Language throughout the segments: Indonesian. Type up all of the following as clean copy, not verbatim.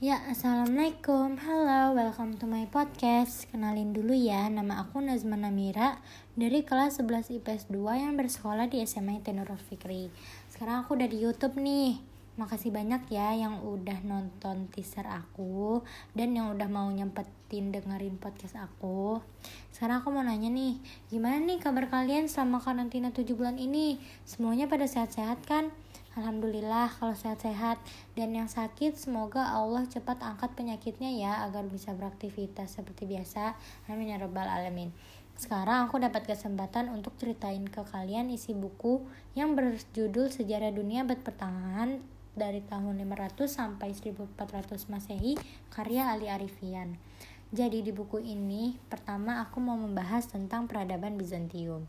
Ya, assalamualaikum. Halo, welcome to my podcast. Kenalin dulu ya, nama aku Nazma Namira dari kelas 11 IPS 2 yang bersekolah di SMA Nurul Fikri. Sekarang aku udah di YouTube nih. Makasih banyak ya yang udah nonton teaser aku dan yang udah mau nyempetin dengerin podcast aku. Sekarang aku mau nanya nih, gimana nih kabar kalian selama karantina 7 bulan ini? Semuanya pada sehat-sehat kan? Alhamdulillah kalau sehat-sehat, dan yang sakit semoga Allah cepat angkat penyakitnya ya agar bisa beraktivitas seperti biasa. Amin ya rabbal alamin. Sekarang aku dapat kesempatan untuk ceritain ke kalian isi buku yang berjudul Sejarah Dunia Abad Pertengahan dari tahun 500 sampai 1400 Masehi karya Ali Arifian. Jadi di buku ini pertama aku mau membahas tentang peradaban Bizantium.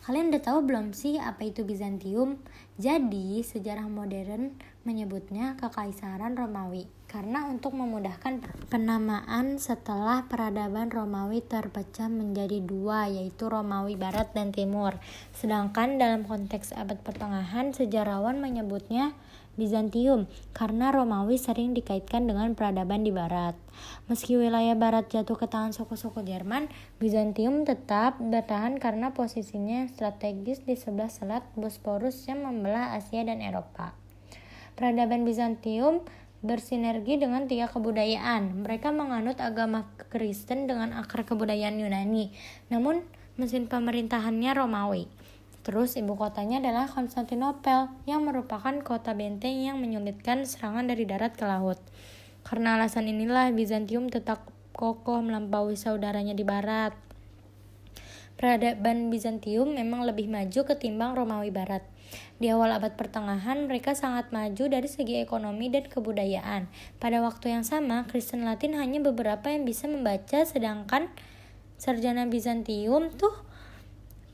Kalian udah tahu belum sih apa itu Bizantium? Jadi, sejarah modern menyebutnya Kekaisaran Romawi karena untuk memudahkan penamaan setelah peradaban Romawi terpecah menjadi dua, yaitu Romawi Barat dan Timur. Sedangkan dalam konteks abad pertengahan, sejarawan menyebutnya Bizantium karena Romawi sering dikaitkan dengan peradaban di barat. Meski wilayah barat jatuh ke tangan suku-suku Jerman, Bizantium tetap bertahan karena posisinya strategis di sebelah selat Bosporus yang membelah Asia dan Eropa. Peradaban Bizantium bersinergi dengan tiga kebudayaan. Mereka menganut agama Kristen dengan akar kebudayaan Yunani, namun mesin pemerintahannya Romawi. Terus ibu kotanya adalah Konstantinopel yang merupakan kota benteng yang menyulitkan serangan dari darat ke laut. Karena alasan inilah Bizantium tetap kokoh melampaui saudaranya di barat. Peradaban Bizantium memang lebih maju ketimbang Romawi Barat. Di awal abad pertengahan mereka sangat maju dari segi ekonomi dan kebudayaan. Pada waktu yang sama, Kristen Latin hanya beberapa yang bisa membaca, sedangkan sarjana Bizantium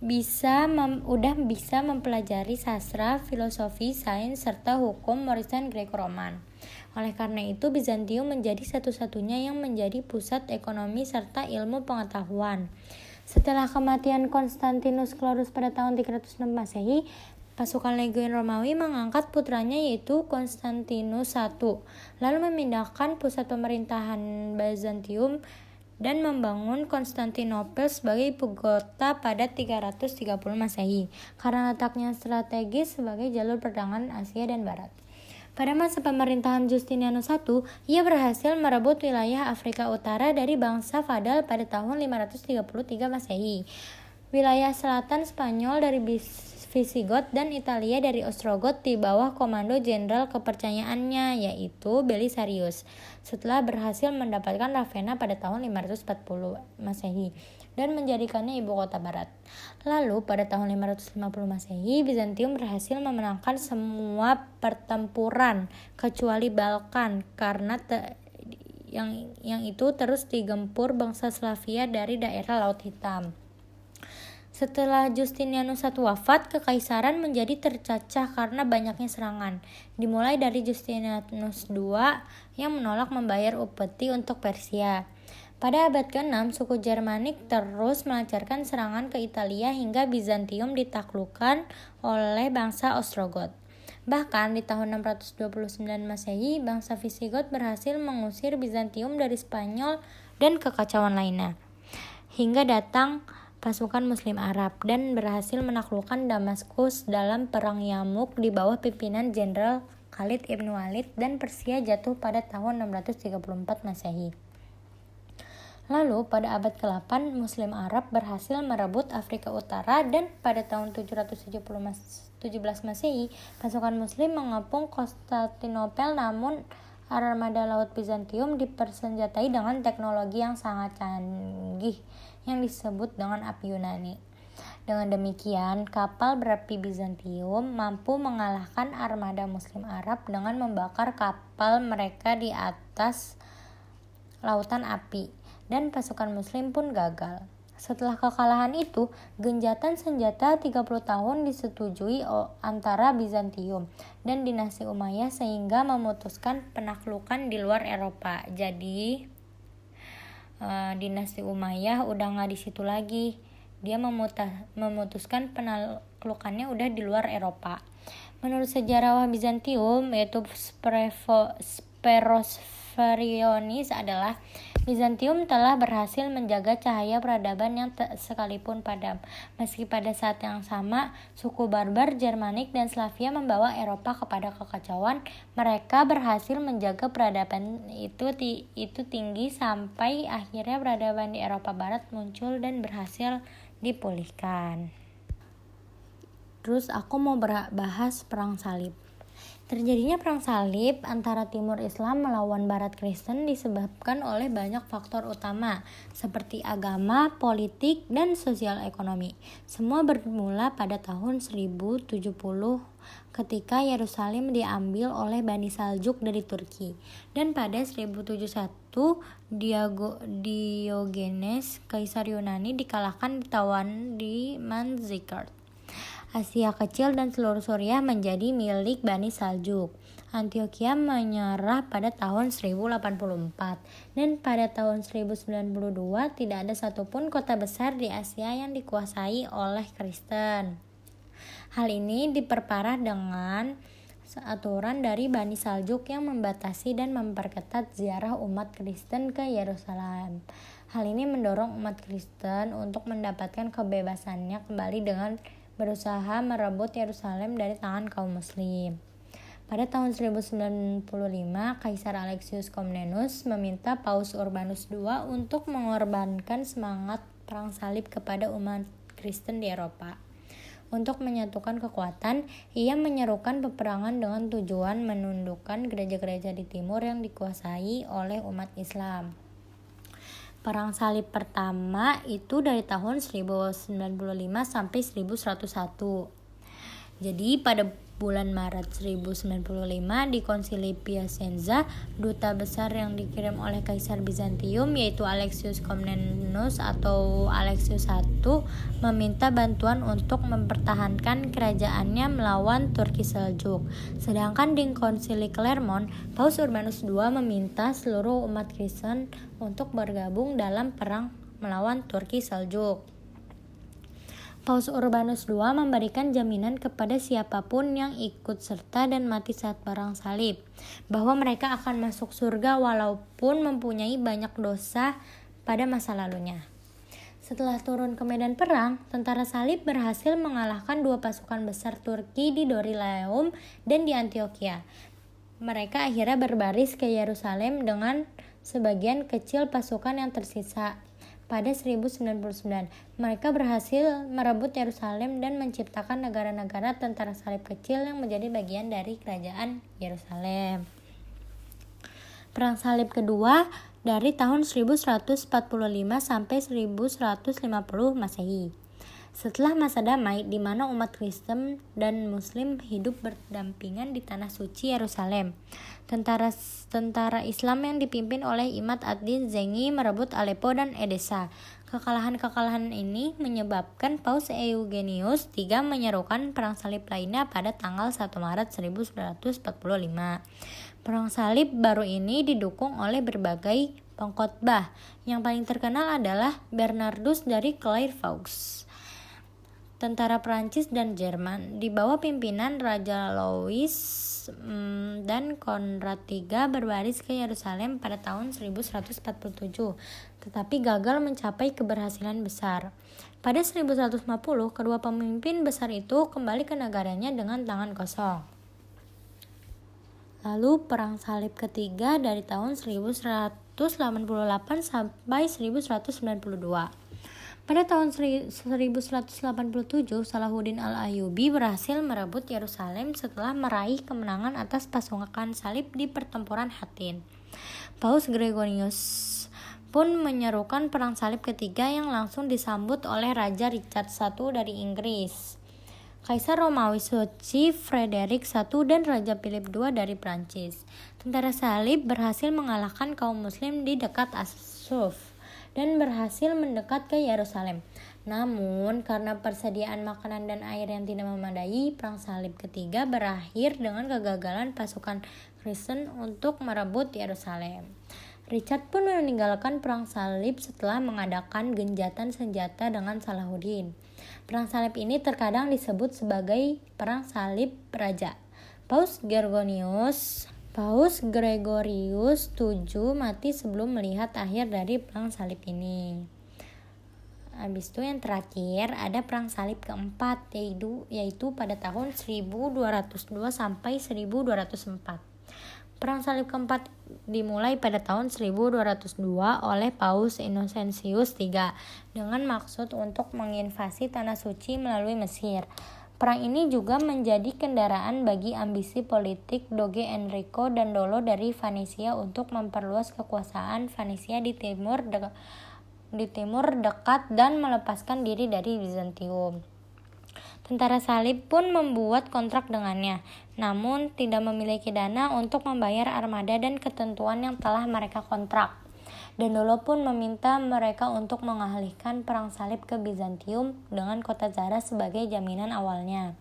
udah bisa mempelajari sastra, filosofi, sains, serta hukum warisan Greco-Roman. Oleh karena itu, Bizantium menjadi satu-satunya yang menjadi pusat ekonomi serta ilmu pengetahuan. Setelah kematian Konstantinus Chlorus pada tahun 306 Masehi, pasukan legiun Romawi mengangkat putranya yaitu Konstantinus I, lalu memindahkan pusat pemerintahan Bizantium dan membangun Konstantinopel sebagai ibu kota pada 330 Masehi karena letaknya strategis sebagai jalur perdagangan Asia dan Barat. Pada masa pemerintahan Justinianus I, ia berhasil merebut wilayah Afrika Utara dari bangsa Fadal pada tahun 533 Masehi. Wilayah selatan Spanyol dari Visigoth dan Italia dari Ostrogoth di bawah komando jenderal kepercayaannya yaitu Belisarius setelah berhasil mendapatkan Ravenna pada tahun 540 Masehi dan menjadikannya ibu kota barat. Lalu pada tahun 550 Masehi, Bizantium berhasil memenangkan semua pertempuran kecuali Balkan karena yang itu terus digempur bangsa Slavia dari daerah Laut Hitam. Setelah Justinianus I wafat, kekaisaran menjadi tercacah karena banyaknya serangan. Dimulai dari Justinianus II yang menolak membayar upeti untuk Persia. Pada abad ke-6, suku Germanik terus melancarkan serangan ke Italia hingga Bizantium ditaklukkan oleh bangsa Ostrogoth. Bahkan di tahun 629 Masehi, bangsa Visigoth berhasil mengusir Bizantium dari Spanyol dan kekacauan lainnya. Hingga datang pasukan Muslim Arab dan berhasil menaklukkan Damaskus dalam Perang Yarmouk di bawah pimpinan Jenderal Khalid ibn Walid dan Persia jatuh pada tahun 634 Masehi. Lalu pada abad ke-8 Muslim Arab berhasil merebut Afrika Utara dan pada tahun 717 Masehi pasukan Muslim mengepung Konstantinopel, namun armada laut Bizantium dipersenjatai dengan teknologi yang sangat canggih yang disebut dengan api Yunani. Dengan demikian, kapal berapi Bizantium mampu mengalahkan armada Muslim Arab dengan membakar kapal mereka di atas lautan api, dan pasukan Muslim pun gagal. Setelah kekalahan itu, genjatan senjata 30 tahun disetujui antara Bizantium dan dinasti Umayyah sehingga memutuskan penaklukan di luar Eropa. Jadi dinasti Umayyah udah nggak di situ lagi. Dia memutuskan penaklukannya udah di luar Eropa. Menurut sejarawan Bizantium yaitu Perosferionis adalah Bizantium telah berhasil menjaga cahaya peradaban yang sekalipun padam. Meski pada saat yang sama, suku barbar, Germanik, dan Slavia membawa Eropa kepada kekacauan, mereka berhasil menjaga peradaban itu tinggi sampai akhirnya peradaban di Eropa Barat muncul dan berhasil dipulihkan. Terus aku mau bahas Perang Salib. Terjadinya perang salib antara Timur Islam melawan Barat Kristen disebabkan oleh banyak faktor utama seperti agama, politik, dan sosial ekonomi. Semua bermula pada tahun 1070 ketika Yerusalem diambil oleh Bani Saljuk dari Turki, dan pada 1071 Diogenes, kaisar Yunani, dikalahkan ditawan di Manzikert. Asia Kecil dan seluruh Suriah menjadi milik Bani Saljuk. Antioquia menyerah pada tahun 1084 dan pada tahun 1092 tidak ada satupun kota besar di Asia yang dikuasai oleh Kristen. Hal ini diperparah dengan aturan dari Bani Saljuk yang membatasi dan memperketat ziarah umat Kristen ke Yerusalem. Hal ini mendorong umat Kristen untuk mendapatkan kebebasannya kembali dengan berusaha merebut Yerusalem dari tangan kaum muslim. Pada tahun 1095, Kaisar Alexius Komnenus meminta Paus Urbanus II untuk mengorbankan semangat perang salib kepada umat Kristen di Eropa. Untuk menyatukan kekuatan, ia menyerukan peperangan dengan tujuan menundukkan gereja-gereja di timur yang dikuasai oleh umat Islam. Perang salib pertama itu dari tahun 1095 sampai 1101. Jadi pada bulan Maret 1095 di Konsili Piacenza, duta besar yang dikirim oleh Kaisar Bizantium yaitu Alexius Komnenus atau Alexius I meminta bantuan untuk mempertahankan kerajaannya melawan Turki Seljuk. Sedangkan di Konsili Clermont, Paus Urbanus II meminta seluruh umat Kristen untuk bergabung dalam perang melawan Turki Seljuk. Paus Urbanus II memberikan jaminan kepada siapapun yang ikut serta dan mati saat perang salib, bahwa mereka akan masuk surga walaupun mempunyai banyak dosa pada masa lalunya. Setelah turun ke medan perang, tentara salib berhasil mengalahkan dua pasukan besar Turki di Dorylaeum dan di Antioquia. Mereka akhirnya berbaris ke Yerusalem dengan sebagian kecil pasukan yang tersisa. Pada 1099, mereka berhasil merebut Yerusalem dan menciptakan negara-negara tentara salib kecil yang menjadi bagian dari kerajaan Yerusalem. Perang salib kedua dari tahun 1145 sampai 1150 Masehi. Setelah masa damai di mana umat Kristen dan Muslim hidup berdampingan di tanah suci Yerusalem, tentara Islam yang dipimpin oleh Imad ad-Din Zengi merebut Aleppo dan Edessa. Kekalahan ini menyebabkan Paus Eugenius III menyerukan perang salib lainnya pada tanggal 1 Maret 1145. Perang salib baru ini didukung oleh berbagai pengkhotbah. Yang paling terkenal adalah Bernardus dari Clairvaux. Tentara Prancis dan Jerman di bawah pimpinan Raja Louis dan Konrad III berbaris ke Yerusalem pada tahun 1147, tetapi gagal mencapai keberhasilan besar. Pada 1150, kedua pemimpin besar itu kembali ke negaranya dengan tangan kosong. Lalu perang salib ketiga dari tahun 1188 sampai 1192. Pada tahun 1187, Salahuddin al-Ayyubi berhasil merebut Yerusalem setelah meraih kemenangan atas pasukan salib di pertempuran Hattin. Paus Gregorius pun menyerukan perang salib ketiga yang langsung disambut oleh Raja Richard I dari Inggris, Kaisar Romawi Suci Frederick I dan Raja Philip II dari Prancis. Tentara salib berhasil mengalahkan kaum muslim di dekat Asuf dan berhasil mendekat ke Yerusalem. Namun, karena persediaan makanan dan air yang tidak memadai, perang salib ketiga berakhir dengan kegagalan pasukan Kristen untuk merebut Yerusalem. Richard pun meninggalkan perang salib setelah mengadakan genjatan senjata dengan Salahuddin. Perang salib ini terkadang disebut sebagai perang salib raja. Paus Gregorius Paus Gregorius VII mati sebelum melihat akhir dari perang salib ini. Habis itu yang terakhir ada perang salib keempat, yaitu pada tahun 1202 sampai 1204. Perang salib keempat dimulai pada tahun 1202 oleh Paus Innocentius III dengan maksud untuk menginvasi Tanah Suci melalui Mesir. Perang ini juga menjadi kendaraan bagi ambisi politik Doge Enrico Dandolo dari Venesia untuk memperluas kekuasaan Venesia di timur dekat dan melepaskan diri dari Bizantium. Tentara salib pun membuat kontrak dengannya, namun tidak memiliki dana untuk membayar armada dan ketentuan yang telah mereka kontrak. Dandolo pun meminta mereka untuk mengalihkan perang salib ke Bizantium dengan kota Zara sebagai jaminan awalnya.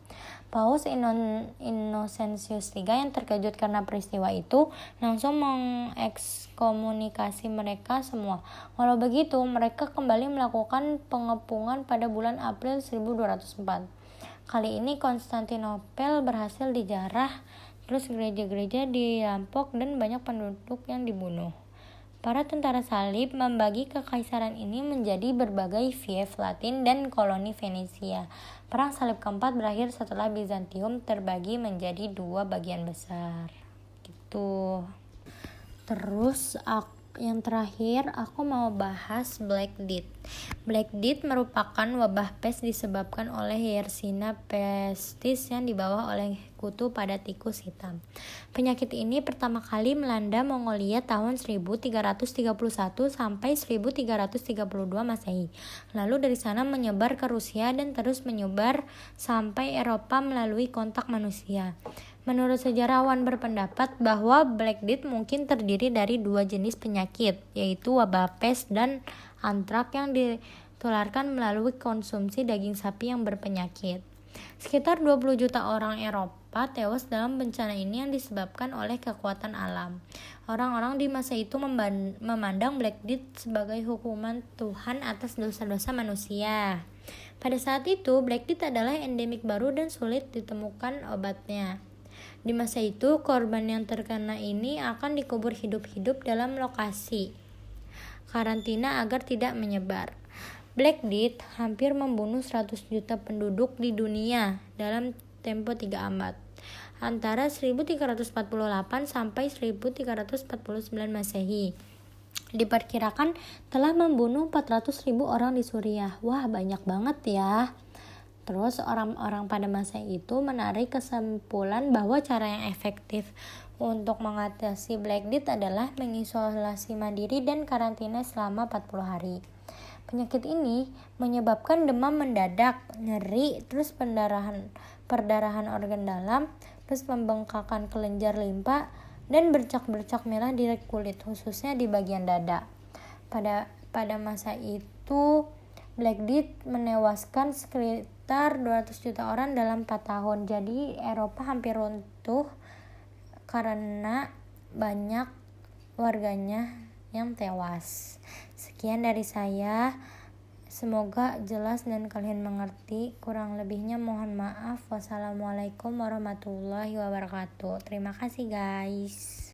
Paus Innocentius III yang terkejut karena peristiwa itu langsung mengekskomunikasi mereka semua. Walau begitu, mereka kembali melakukan pengepungan pada bulan April 1204. Kali ini Konstantinopel berhasil dijarah, terus gereja-gereja dirampok dan banyak penduduk yang dibunuh. Para tentara salib membagi kekaisaran ini menjadi berbagai fief Latin dan koloni Venesia. Perang salib keempat berakhir setelah Bizantium terbagi menjadi dua bagian besar. Gitu. Terus yang terakhir aku mau bahas Black Death. Black Death merupakan wabah pes disebabkan oleh Yersinia pestis yang dibawa oleh kutu pada tikus hitam. Penyakit ini pertama kali melanda Mongolia tahun 1331 sampai 1332 Masehi. Lalu dari sana menyebar ke Rusia dan terus menyebar sampai Eropa melalui kontak manusia. Menurut sejarawan berpendapat bahwa Black Death mungkin terdiri dari dua jenis penyakit, yaitu wabah pes dan antrak yang ditularkan melalui konsumsi daging sapi yang berpenyakit. Sekitar 20 juta orang Eropa tewas dalam bencana ini yang disebabkan oleh kekuatan alam. Orang-orang di masa itu memandang Black Death sebagai hukuman Tuhan atas dosa-dosa manusia. Pada saat itu, Black Death adalah endemik baru dan sulit ditemukan obatnya. Di masa itu, korban yang terkena ini akan dikubur hidup-hidup dalam lokasi karantina agar tidak menyebar. Black Death hampir membunuh 100 juta penduduk di dunia dalam tempo 3 abad, antara 1348 sampai 1349 Masehi. Diperkirakan telah membunuh 400.000 orang di Suriah. Wah, banyak banget ya. Terus orang-orang pada masa itu menarik kesimpulan bahwa cara yang efektif untuk mengatasi Black Death adalah mengisolasi mandiri dan karantina selama 40 hari. Penyakit ini menyebabkan demam mendadak, nyeri, terus perdarahan organ dalam, terus pembengkakan kelenjar limpa, dan bercak-bercak merah di kulit, khususnya di bagian dada. Pada masa itu, Black Death menewaskan sekitar 200 juta orang dalam 4 tahun. Jadi Eropa hampir runtuh karena banyak warganya yang tewas. Sekian dari saya. Semoga jelas dan kalian mengerti. Kurang lebihnya mohon maaf. Wassalamualaikum warahmatullahi wabarakatuh. Terima kasih guys.